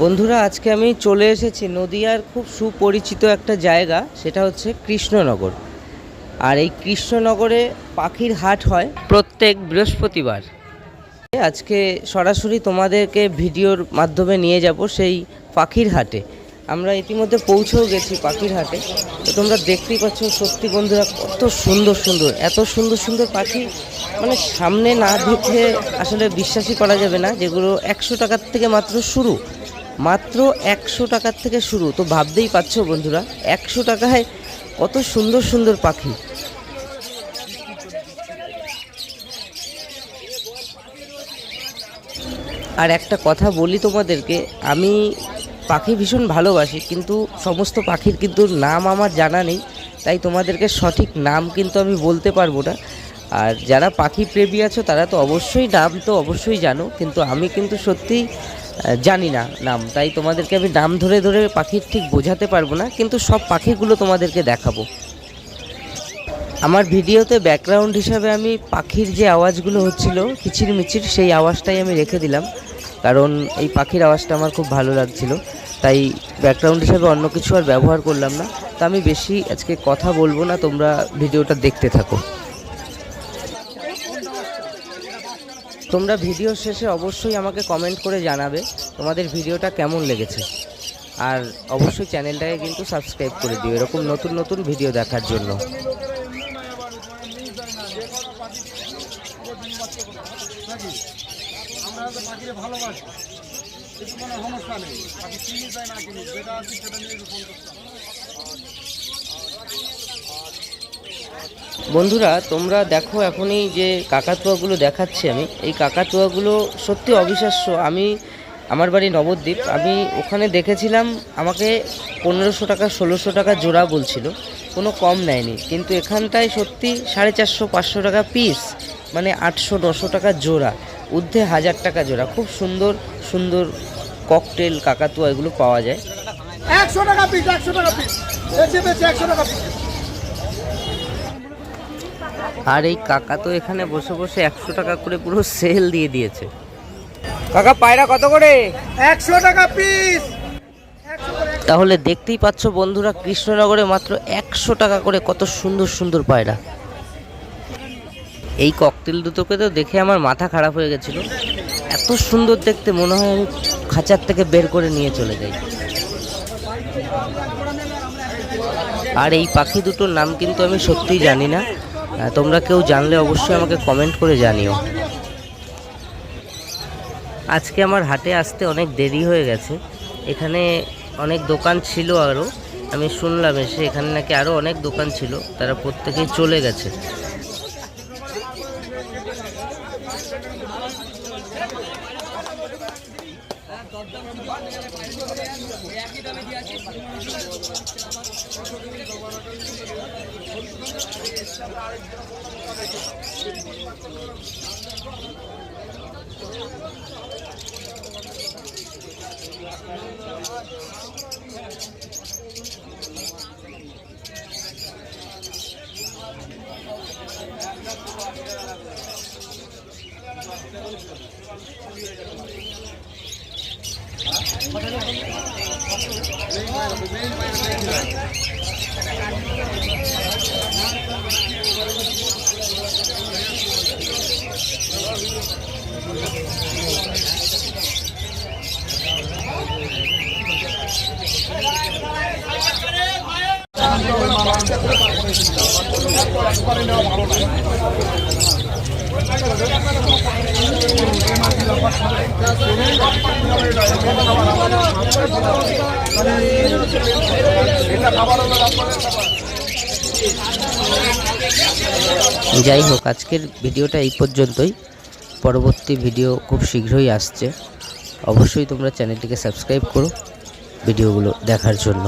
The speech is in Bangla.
বন্ধুরা, আজকে আমি চলে এসেছি নদিয়ার খুব সুপরিচিত একটা জায়গা, সেটা হচ্ছে কৃষ্ণনগর। আর এই কৃষ্ণনগরে পাখির হাট হয় প্রত্যেক বৃহস্পতিবার। আজকে সরাসরি তোমাদেরকে ভিডিওর মাধ্যমে নিয়ে যাব সেই পাখির হাটে। আমরা ইতিমধ্যে পৌঁছেও গেছি পাখির হাটে। তো তোমরা দেখতেই পাচ্ছ, সত্যি বন্ধুরা কত সুন্দর সুন্দর, এত সুন্দর সুন্দর পাখি মানে সামনে না দেখে আসলে বিশ্বাসই করা যাবে না। যেগুলো 100 টাকার থেকে মাত্র শুরু, মাত্র 100 টাকার থেকে শুরু। তো ভাবতেই পারছো বন্ধুরা, 100 টাকায় কত সুন্দর সুন্দর পাখি। আর একটা কথা বলি তোমাদেরকে, আমি পাখি ভীষণ ভালোবাসি, কিন্তু সমস্ত পাখির কিন্তু নাম আমার জানা নেই, তাই তোমাদেরকে সঠিক নাম কিন্তু আমি বলতে পারবো না। আর যারা পাখি প্রেমী আছো তারা তো অবশ্যই নাম তো অবশ্যই জানো, কিন্তু আমি কিন্তু সত্যিই জানি না নাম, তাই তোমাদেরকে আমি নাম ধরে ধরে পাখির ঠিক বোঝাতে পারবো না, কিন্তু সব পাখিগুলো তোমাদেরকে দেখাবো। আমার ভিডিওতে ব্যাকগ্রাউন্ড হিসাবে আমি পাখির যে আওয়াজগুলো হচ্ছিল কিচিরমিচির, সেই আওয়াজটাই আমি রেখে দিলাম, কারণ এই পাখির আওয়াজটা আমার খুব ভালো লাগছিল, তাই ব্যাকগ্রাউন্ড হিসাবে অন্য কিছু আর ব্যবহার করলাম না। তো আমি বেশি আজকে কথা বলবো না, তোমরা ভিডিওটা দেখতে থাকো। তোমরা ভিডিও শেষে অবশ্যই আমাকে কমেন্ট করে জানাবে তোমাদের ভিডিওটা কেমন লেগেছে। আর অবশ্যই চ্যানেলটাকে কিন্তু সাবস্ক্রাইব করে দিও এরকম নতুন নতুন ভিডিও দেখার জন্য। বন্ধুরা, তোমরা দেখো এখনই যে কাকাতুয়াগুলো দেখাচ্ছি আমি, এই কাকাতুয়াগুলো সত্যি অবিশ্বাস্য। আমার বাড়ি নবদ্বীপ, আমি ওখানে দেখেছিলাম, আমাকে 1500 টাকা 1600 টাকা জোড়া বলছিল, কোনো কম নেয়নি। কিন্তু এখানটায় সত্যি 450-500 টাকা পিস, মানে 800-900 টাকা জোড়া, ঊর্ধ্বে 1000 টাকা জোড়া। খুব সুন্দর সুন্দর ককটেল কাকাতুয়া এগুলো পাওয়া যায়। 100 টাকা পিস, 100 টাকা পিস, বেশি বেশি 100 টাকা পিস। আর এই কাকা তো এখানে বসে বসে 100 টাকা করে পুরো সেল দিয়ে দিয়েছে। কাকা, পায়রা কত করে? 100 টাকা পিস। তাহলে দেখতেই পাচ্ছ বন্ধুরা, কৃষ্ণনগরে মাত্র 100 টাকা করে কত সুন্দর সুন্দর পায়রা। এই ককটেল দুটোকে তো দেখে আমার মাথা খারাপ হয়ে গেছিল, এত সুন্দর দেখতে, মনে হয় আমি খাঁচার থেকে বের করে নিয়ে চলে যাই। আর এই পাখি দুটোর নাম কিন্তু আমি সত্যিই জানি না, তোমরা কেউ জানলে অবশ্যই আমাকে কমেন্ট করে জানিও। আজকে আমার হাটে আসতে অনেক দেরি হয়ে গেছে, এখানে অনেক দোকান ছিল আরও, আমি শুনলাম এসে এখানে নাকি আরও অনেক দোকান ছিল, তারা প্রত্যেকেই চলে গেছে। যাই হোক, আজকের ভিডিওটা এই পর্যন্তই। পরবর্তী ভিডিও খুব শীঘ্রই আসছে, অবশ্যই তোমরা চ্যানেলটিকে সাবস্ক্রাইব করো ভিডিওগুলো দেখার জন্য।